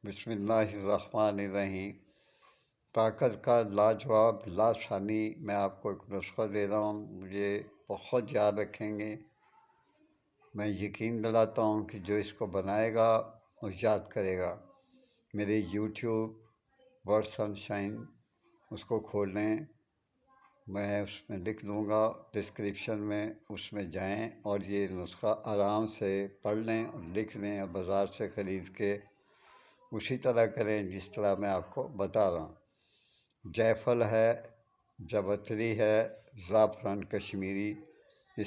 بسم اللہ الرحمن الرحیم۔ طاقت کا لاجواب لاشانی میں آپ کو ایک نسخہ دے رہا ہوں، مجھے بہت یاد رکھیں گے۔ میں یقین دلاتا ہوں کہ جو اس کو بنائے گا وہ یاد کرے گا۔ میرے یوٹیوب ورڈ سن شائن اس کو کھولیں، میں اس میں لکھ دوں گا ڈسکرپشن میں، اس میں جائیں اور یہ نسخہ آرام سے پڑھ لیں اور لکھ لیں اور بازار سے خرید کے اسی طرح کریں جس طرح میں آپ کو بتا رہا ہوں۔ جائفل ہے، جوتری ہے، زعفران کشمیری، یہ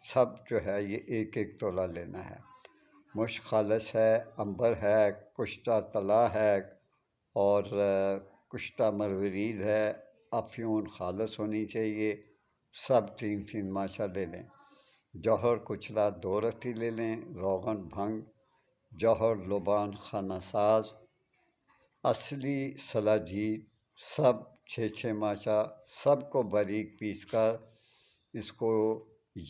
سب جو ہے یہ ایک ایک تولہ لینا ہے۔ مشک خالص ہے، عنبر ہے، کشتہ طلا ہے اور کشتہ مروارید ہے، افیون خالص ہونی چاہیے، سب تین تین ماشا لے لیں۔ جوہر کچلا 2 رتی لے لیں، روغن بھنگ، جوہر لبان خانہ ساز، اصلی سلاجید، سب 6 ماشا، سب کو باریک پیس کر اس کو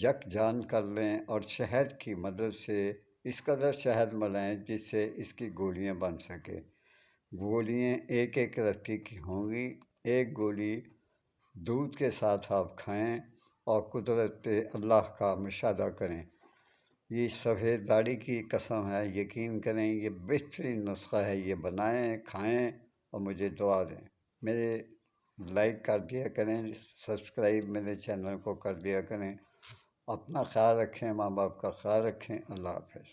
یکجان کر لیں اور شہد کی مدد سے اس قدر شہد ملائیں جس سے اس کی گولیاں بن سکے۔ گولیاں ایک ایک رتی کی ہوں گی، ایک گولی دودھ کے ساتھ آپ کھائیں اور قدرت اللہ کا مشاہدہ کریں۔ یہ سفید داڑھی کی قسم ہے، یقین کریں یہ بہترین نسخہ ہے، یہ بنائیں، کھائیں اور مجھے دعا دیں۔ میرے لائک کر دیا کریں، سبسکرائب میرے چینل کو کر دیا کریں۔ اپنا خیال رکھیں، ماں باپ کا خیال رکھیں۔ اللہ حافظ۔